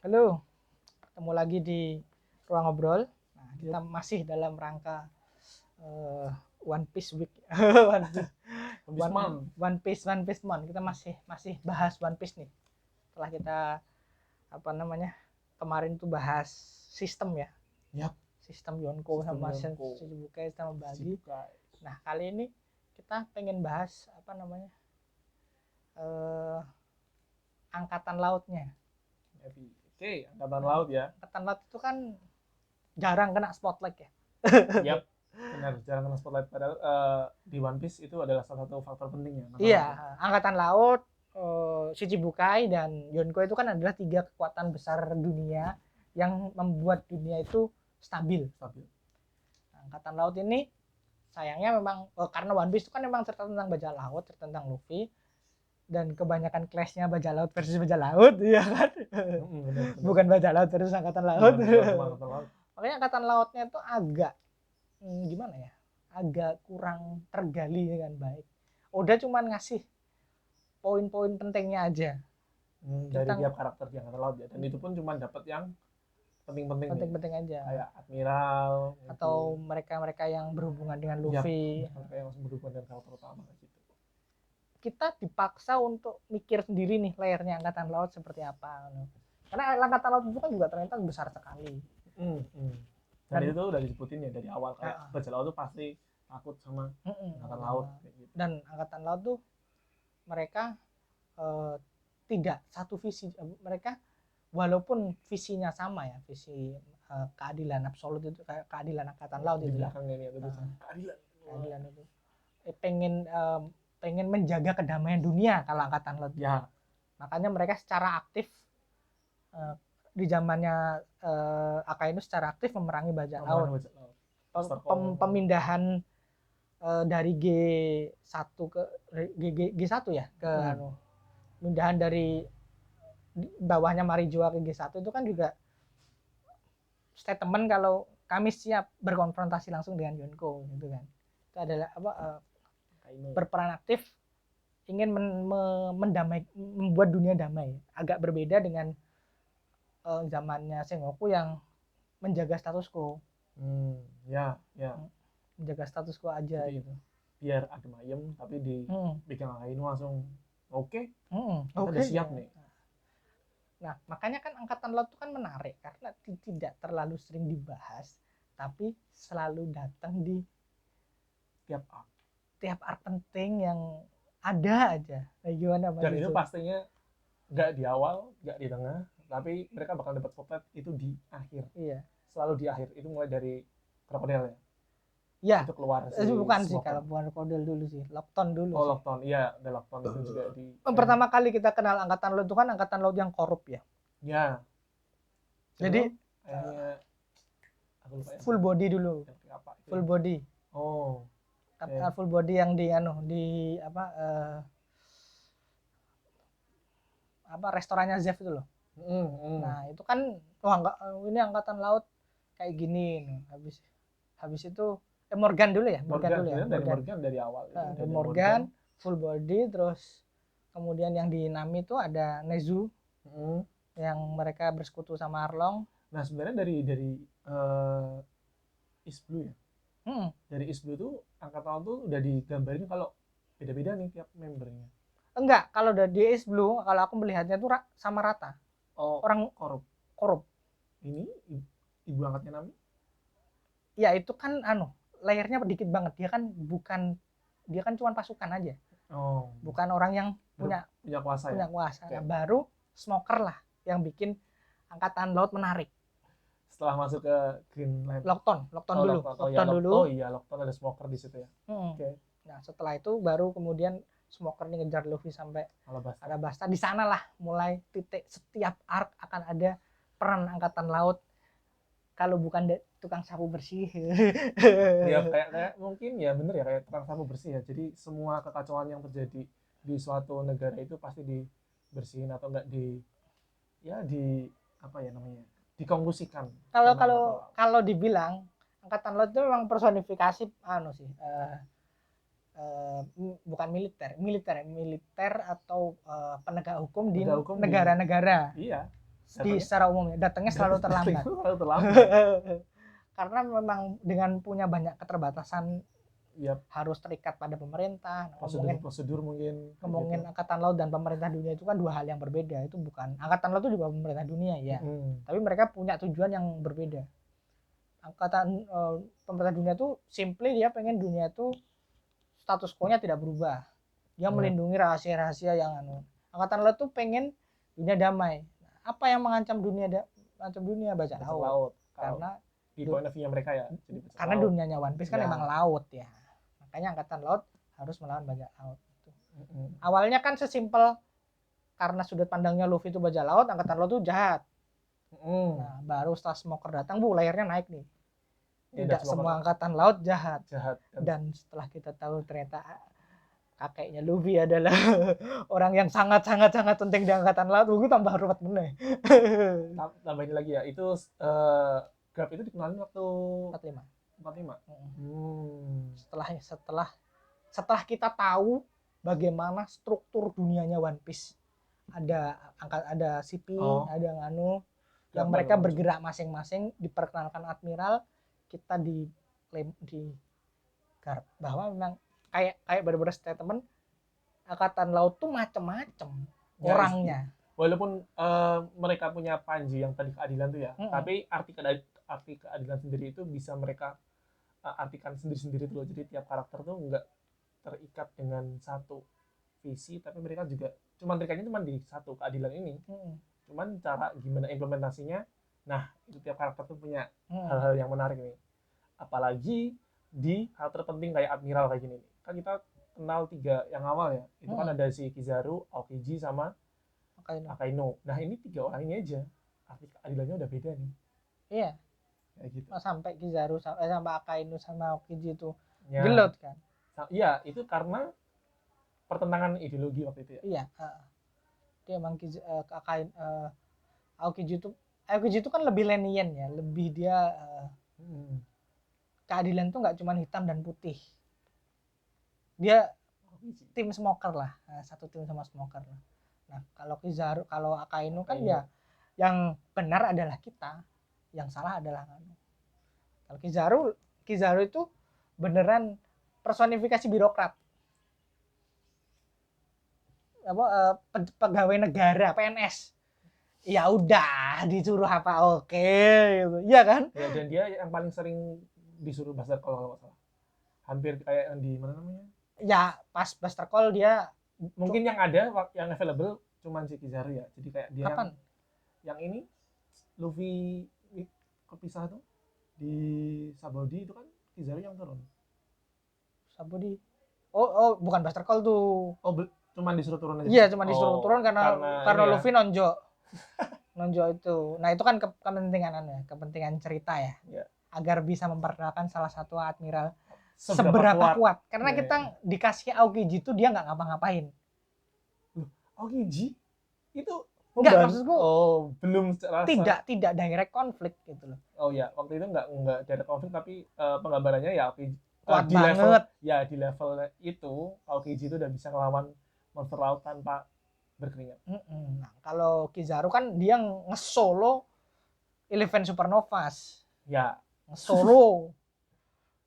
Halo, ketemu lagi di Ruang Ngobrol. Nah, kita masih dalam rangka One Piece Week. One Piece, One Piece Month. Kita masih bahas One Piece nih. Setelah kita kemarin tuh bahas sistem ya. Yap. Sistem Yonko sama Shichibukai sama Bagi. Nah, kali ini kita pengen bahas angkatan lautnya. Oke, angkatan laut ya. Angkatan laut itu kan jarang kena spotlight ya. Yap, benar, jarang kena spotlight. Padahal di One Piece itu adalah salah satu faktor pentingnya. Iya, angkatan laut, Shichibukai dan Yonko itu kan adalah 3 kekuatan besar dunia yang membuat dunia itu stabil. Nah, angkatan laut ini sayangnya memang karena One Piece itu kan memang cerita tentang bajak laut, cerita tentang Luffy, dan kebanyakan clash-nya bajak laut versus bajak laut, ya kan? Bukan bajak laut versus angkatan laut. Makanya angkatan lautnya itu agak gimana ya? Agak kurang tergali dengan baik. Oda cuman ngasih poin-poin pentingnya aja dari tiap karakter di angkatan laut ya, dan itu pun cuma dapat yang penting aja, kayak admiral atau mereka yang berhubungan dengan Luffy, mereka yang berhubungan dengan karakter utama gitu. Kita dipaksa untuk mikir sendiri nih layernya angkatan laut seperti apa, karena angkatan laut itu kan juga ternyata besar sekali. Dan itu udah disebutin ya dari awal, kayak bajak laut tuh pasti takut sama angkatan laut gitu. Dan angkatan laut tuh mereka tidak satu visi, mereka walaupun visinya sama ya, visi keadilan absolut itu, keadilan angkatan laut di itu belakangnya ini ada keadilan itu pengen menjaga kedamaian dunia kalau angkatan laut ya. Makanya mereka secara aktif di zamannya Akainu secara aktif memerangi bajak laut. Pemindahan dari G1 ke G1 ya ke pemindahan dari bawahnya Marijoa ke G1 itu kan juga statement kalau kami siap berkonfrontasi langsung dengan Yonko gitu kan. Itu adalah berperan aktif ingin membuat dunia damai. Agak berbeda dengan zamannya Sengoku yang menjaga status quo. Ya. Menjaga status quo aja. Jadi, gitu. Biar adem ayem, tapi di bikin Akainu langsung oke. Kita udah siap nih. Nah, makanya kan angkatan laut itu kan menarik karena tidak terlalu sering dibahas, tapi selalu datang di tiap arc penting yang ada aja. Nah, gimana Mas? Dan itu pastinya nggak di awal, nggak di tengah, tapi mereka bakal dapat spotlight itu di akhir. Iya. Selalu di akhir. Itu mulai dari krokodil ya. Ya. Itu keluar bukan sih, kalau bukan krokodil dulu sih, Lockton dulu. Oh, Lockton. Iya, ada Lockton itu juga di. Pertama kali kita kenal angkatan laut itu kan angkatan laut yang korup ya. Ya. Jadi full body dulu. Full body. Oh. Full body yang di restorannya Zeff itu loh. Nah, itu kan ini angkatan laut kayak gini nih. Habis itu Morgan dulu ya. Morgan dari awal. Morgan full body, terus kemudian yang di Nami itu ada Nezu. Yang mereka bersekutu sama Arlong. Nah, sebenarnya dari East Blue ya. Dari East Blue tuh angkatan laut tuh udah digambarin kalau beda-beda nih tiap membernya. Enggak, kalau dari East Blue, kalau aku melihatnya tuh sama rata. Orang korup. Ini ibu angkatnya Nami? Ya itu kan layernya dikit banget. Dia kan cuma pasukan aja. Bukan orang yang punya kuasa. Okay. Baru Smoker lah yang bikin angkatan laut menarik. Setelah masuk ke Greenland. Lockton dulu. Oh iya, Lockton ada Smoker di situ ya. Okay. Nah, setelah itu baru kemudian Smoker nih ngejar Luffy sampai Alabasta. Di sanalah mulai titik setiap arc akan ada peran angkatan laut. Kalau bukan tukang sapu bersih. Ya kayak mungkin ya bener ya, kayak tukang sapu bersih ya. Jadi semua kekacauan yang terjadi di suatu negara itu pasti dibersihin atau enggak dikonklusikan. Kalau dibilang angkatan laut itu memang personifikasi bukan militer atau penegak hukum di negara-negara. Iya. secara umumnya datangnya selalu terlambat. Selalu terlambat. Karena memang dengan punya banyak keterbatasan, Yap. harus terikat pada pemerintah. Prosedur mungkin. Ngomongin Angkatan Laut dan pemerintah dunia itu kan dua hal yang berbeda. Itu bukan Angkatan Laut itu juga pemerintah dunia ya. Tapi mereka punya tujuan yang berbeda. Pemerintah dunia itu simply dia pengen dunia itu status quo-nya tidak berubah. Dia melindungi rahasia-rahasia yang Angkatan Laut tuh pengen dunia damai. Apa yang mengancam dunia bajak laut. Karena di point of view mereka ya. Jadi karena dunianya One Piece kan emang laut ya. Makanya Angkatan Laut harus melawan bajak laut. Awalnya kan sesimpel karena sudut pandangnya Luffy itu bajak laut, Angkatan Laut itu jahat. Nah, baru setelah Smoker datang, layernya naik nih. Tidak semua Angkatan Laut jahat. Dan setelah kita tahu ternyata kakeknya Luffy adalah orang yang sangat penting di Angkatan Laut, gue tambah ruwet bener. Tambahin lagi ya, itu Garp itu dikenalin waktu 45. Setelah kita tahu bagaimana struktur dunianya One Piece, ada CP, ada Nganu, yang mereka bergerak masing-masing, diperkenalkan Admiral, kita di Garp bahwa memang kayak bener-bener statement Angkatan Laut tuh macem-macem orangnya. Walaupun mereka punya Panji yang tadi keadilan tuh ya, tapi arti keadilan sendiri itu bisa mereka artikan sendiri-sendiri tuh. Jadi tiap karakter tuh nggak terikat dengan satu visi, tapi mereka juga terikannya cuma di satu keadilan ini. Cuman cara gimana implementasinya, nah itu tiap karakter tuh punya hal-hal yang menarik nih. Apalagi di hal terpenting kayak Admiral kayak gini. Kan kita kenal 3 yang awal ya. Itu kan ada si Kizaru, Aokiji, sama Akainu. Nah ini 3 orang ini aja arti keadilannya udah beda nih. Iya. Kayak gitu. Sampai Kizaru sampai Akainu sama Aokiji itu gelut kan. Iya, itu karena pertentangan ideologi waktu itu ya. Iya. Dia emang Aokiji itu kan lebih lenient ya, lebih dia keadilan itu nggak cuma hitam dan putih. Dia tim Smoker lah, satu tim sama Smoker lah. Nah kalau Akainu kan ya yang benar adalah kita, yang salah adalah Nganu. Kalau Kizaru itu beneran personifikasi birokrat. Pegawai negara, PNS. Ya udah disuruh apa oke gitu. Iya kan? Ya, dan dia yang paling sering disuruh Buster Call kalau nggak salah. Hampir kayak yang di mana namanya? Ya pas Buster Call dia mungkin yang ada yang available cuman si Kizaru ya. Jadi kayak dia kapan? Yang ini Luffy kepisah tuh di Sabaody itu kan Kizaru yang turun. Sabaody. Oh bukan Buster Call tuh. Oh cuman disuruh turun aja. Iya, cuma disuruh turun karena Luffy nonjok. Nonjok itu. Nah, itu kan kepentingan cerita ya. Agar bisa memperkenalkan salah satu admiral seberapa kuat. Karena kita dikasih Aokiji itu dia nggak ngapa-ngapain. Aokiji itu enggak, maksudku belum tidak direct konflik gitu loh. Oh ya, waktu itu enggak direct konflik, tapi penggambarannya ya Aokiji kuat di banget. Di level itu Aokiji itu udah bisa ngelawan monster laut tanpa berkeringat. Nah, kalau Kizaru kan dia nge-solo Eleven Supernovas. Ya, nge-solo.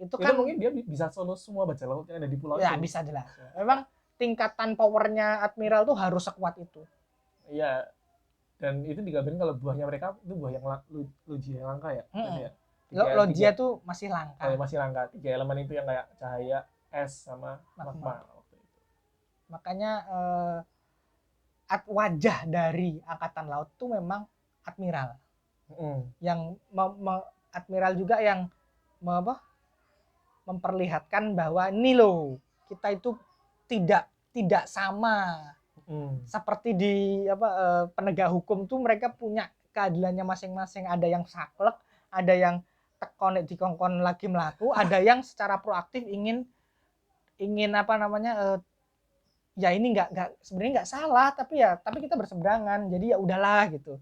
itu kan mungkin dia bisa solo semua bajak laut yang ada di pulau ya, itu. Ya, bisa jelas. Memang tingkatan powernya Admiral tuh harus sekuat itu. Iya. Dan itu digambarin kalau buahnya mereka itu buah yang Logia yang langka ya. Ya. Logia tuh masih langka. Masih langka. 3 elemen itu yang kayak cahaya, es, sama magma waktu itu. Makanya wajah dari Angkatan Laut tuh memang Admiral. Yang Admiral juga yang memperlihatkan bahwa ini loh, kita itu tidak sama. Seperti di penegak hukum tuh mereka punya keadilannya masing-masing. Ada yang saklek, ada yang dikongkon lagi melaku, ada yang secara proaktif ingin ya ini nggak sebenarnya nggak salah, tapi kita berseberangan, jadi ya udahlah gitu.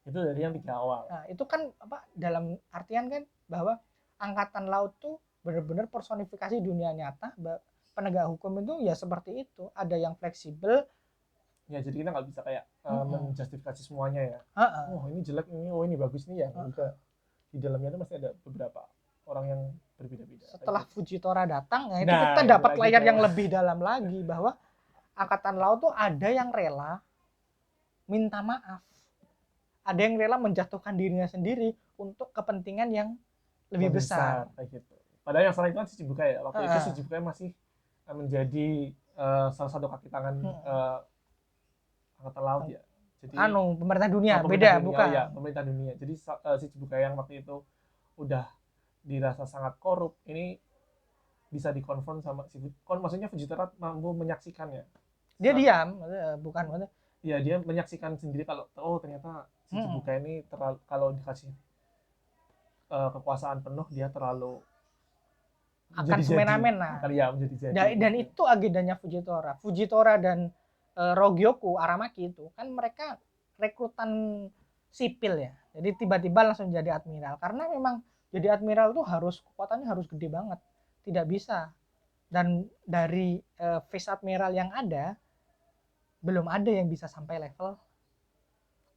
Itu dari yang 3 awal. Nah, itu kan dalam artian kan bahwa Angkatan Laut tuh benar-benar personifikasi dunia nyata. Penegak hukum itu ya seperti itu, ada yang fleksibel. Ya, jadi kita nggak bisa kayak menjustifikasi semuanya ya. Heeh. Oh ini jelek, ini bagus nih ya. Juga di dalamnya itu masih ada beberapa orang yang berbeda-beda. Setelah Fujitora datang, itu Nah, kita itu dapat lagi layer tuh. yang lebih dalam lagi bahwa Angkatan Laut tuh ada yang rela minta maaf, ada yang rela menjatuhkan dirinya sendiri untuk kepentingan yang lebih besar. Kayak gitu. Padahal yang salah itu kan Shichibukai ya. Waktu itu Shichibukai masih menjadi salah satu kaki tangan Angkatan Laut ya. Jadi pemerintah dunia, pemerintah beda dunia, bukan? Ya, pemerintah dunia. Jadi Shichibukai yang waktu itu udah dirasa sangat korup, ini bisa dikonfront sama maksudnya Fujitora mampu menyaksikannya. Dia diam, bukan maksudnya. Ya, dia menyaksikan sendiri kalau ternyata Shichibukai ini terlalu, kalau dikasih kekuasaan penuh dia terlalu akan semena-mena. Ya, menjadi jadi. Dan itu agendanya Fujitora. Fujitora dan Rogyoku Aramaki itu kan mereka rekrutan sipil ya. Jadi tiba-tiba langsung jadi admiral karena memang jadi admiral tuh kekuatannya harus gede banget. Tidak bisa. Dan dari vice admiral yang ada belum ada yang bisa sampai level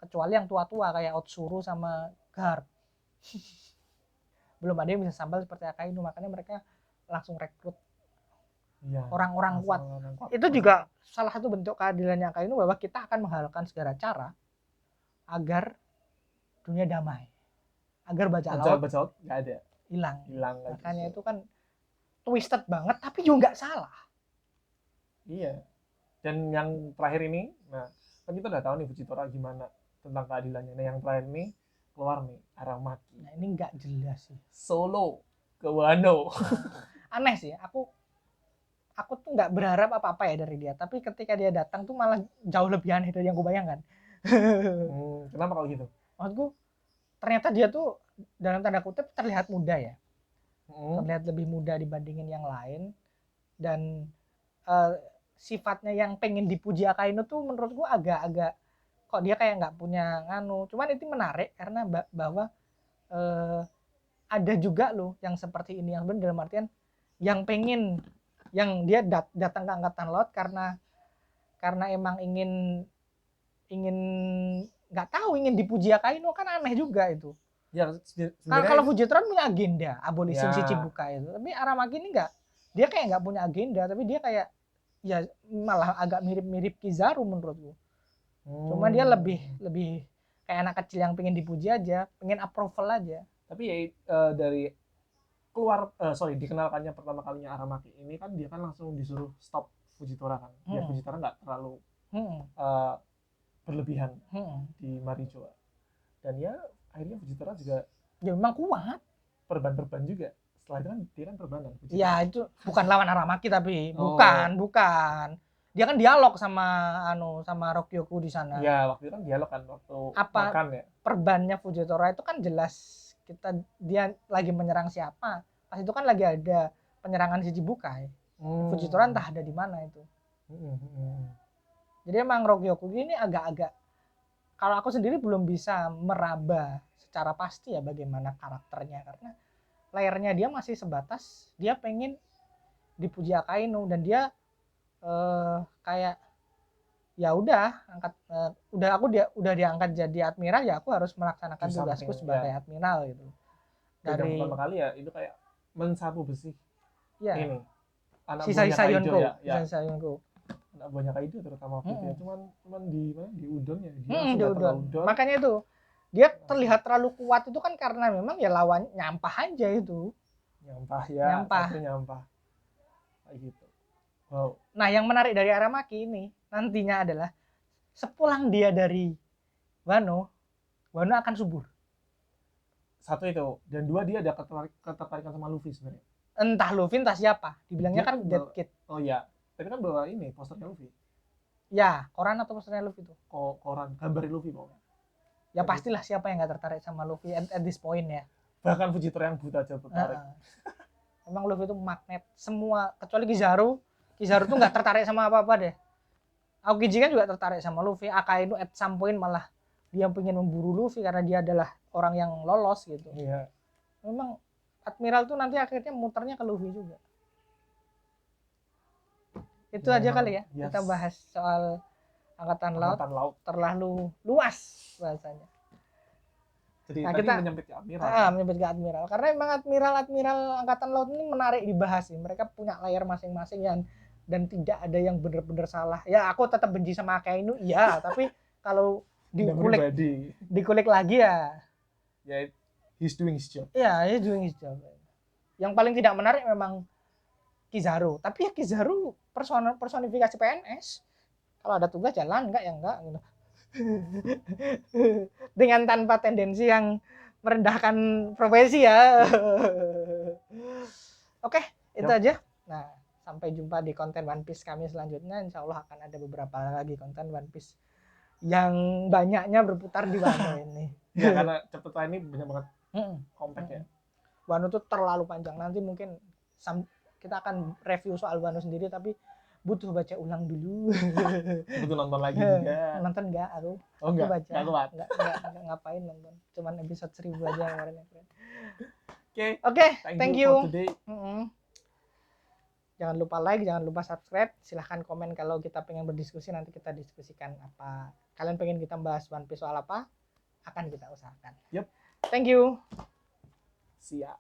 kecuali yang tua-tua kayak Otsuru sama Garp. Belum ada yang bisa sampai seperti Akainu, makanya mereka langsung rekrut orang-orang kuat. Itu juga salah satu bentuk keadilannya Akainu bahwa kita akan menghalalkan segala cara agar dunia damai, agar bajak laut nggak ada, hilang. gitu. Makanya itu kan twisted banget tapi juga nggak salah. Iya. Dan yang terakhir ini, nah kan kita udah tahu nih Fujitora gimana tentang keadilannya. Nah yang terakhir ini keluar nih Aramaki. Nah ini nggak jelas sih. Solo ke Wano. Aneh sih. Aku tuh nggak berharap apa-apa ya dari dia. Tapi ketika dia datang tuh malah jauh lebih aneh dari yang gue bayangkan. Kenapa kalau gitu? Maksudku ternyata dia tuh dalam tanda kutip terlihat muda ya. Terlihat lebih muda dibandingin yang lain. Dan sifatnya yang pengen dipuji Akainu tuh menurut gue agak-agak kok dia kayak nggak punya cuman itu menarik karena bahwa ada juga loh yang seperti ini yang benar dalam artian yang pengen yang dia datang ke Angkatan Laut karena emang ingin nggak tahu ingin dipuji Akainu kan aneh juga itu ya. Kalau Fujitora punya agenda abolisi Shichibukai itu, tapi Aramaki ini nggak, dia kayak nggak punya agenda tapi dia kayak ya malah agak mirip-mirip Kizaru menurutku. Cuma dia lebih kayak anak kecil yang pengen dipuji aja, pengen approval aja. Tapi ya dari dikenalkannya pertama kalinya Aramaki ini kan dia kan langsung disuruh stop Fujitora kan. Ya Fujitora nggak terlalu berlebihan di Marijoa. Dan ya akhirnya Fujitora juga ya memang kuat. Perban juga. Setelah itu kan dia kan perbanan. Ya itu bukan lawan Aramaki tapi bukan. Dia kan dialog sama Rokyoku di sana. Ya waktu itu kan dialog kan waktu makan ya. Perbannya Fujitora itu kan jelas dia lagi menyerang siapa. Pas itu kan lagi ada penyerangan Shichibukai. Fujitora entah ada di mana itu. Jadi emang Rokyoku ini agak-agak, kalau aku sendiri belum bisa meraba secara pasti ya bagaimana karakternya karena layernya dia masih sebatas dia pengen dipuji Akainu dan dia kayak ya udah udah diangkat jadi admiral ya aku harus melaksanakan tugasku sebagai admiral gitu. Dari pertama kali ya itu kayak mensapu besi. Ya. Ini anak sisa Yonko. Sisa Yonko. Anak buahnya Kaido terutama waktu itu ya. Cuman di udon ya dia di udon. Makanya itu dia terlihat terlalu kuat itu kan karena memang ya lawan nyampah aja itu. Nyampah. Kayak gitu. Wow. Nah, yang menarik dari Aramaki ini nantinya adalah sepulang dia dari Wano akan subur. Satu itu, dan dua dia ada ketertarikan sama Luffy sebenarnya. Entah Luffy entah siapa, dibilangnya kan Dead Kid. Oh iya, tapi kan bawa ini posternya Luffy. Ya, koran atau posternya Luffy itu? Koran, gambar Luffy pokoknya. Ya pastilah siapa yang nggak tertarik sama Luffy at this point ya. Bahkan Fujitora yang buta aja tertarik. Emang Luffy itu magnet semua kecuali Kizaru tuh nggak tertarik sama apa-apa deh. Aokiji kan juga tertarik sama Luffy. Akainu at some point malah dia pengen memburu Luffy karena dia adalah orang yang lolos gitu. Iya. Memang Admiral tuh nanti akhirnya muternya ke Luffy juga. Itu aja kali ya. Yes. Kita bahas soal Angkatan Laut Angkatan Laut. terlalu luas bahasanya. Jadi Nah, tadi kita menyempit ke admiral. menyebut ke admiral karena memang admiral angkatan laut ini menarik dibahas sih. Mereka punya layar masing-masing dan tidak ada yang benar-benar salah. Ya aku tetap benci sama Akainu iya, tapi kalau dikulik lagi ya he's doing his job. Ya, he's doing his job. Yang paling tidak menarik memang Kizaru, tapi ya Kizaru personifikasi PNS. Kalau ada tugas jalan, enggak ya enggak gitu. Dengan tanpa tendensi yang merendahkan profesi ya. Oke, itu aja. Nah, sampai jumpa di konten One Piece kami selanjutnya. Insya Allah akan ada beberapa lagi konten One Piece yang banyaknya berputar di Wano ini. Ya karena chapter ini banyak banget compact ya. Wano itu terlalu panjang. Nanti mungkin kita akan review soal Wano sendiri, tapi butuh baca ulang dulu. Butuh nonton lagi juga. Nonton enggak aku? Oh enggak, baca. Enggak ngapain nonton. Cuman episode 1000 aja kemarin ya. Oke. Thank you. Jangan lupa like, jangan lupa subscribe. Silahkan komen kalau kita pengen berdiskusi, nanti kita diskusikan apa. Kalian pengen kita bahas One Piece soal apa? Akan kita usahakan. Yep. Thank you. See ya.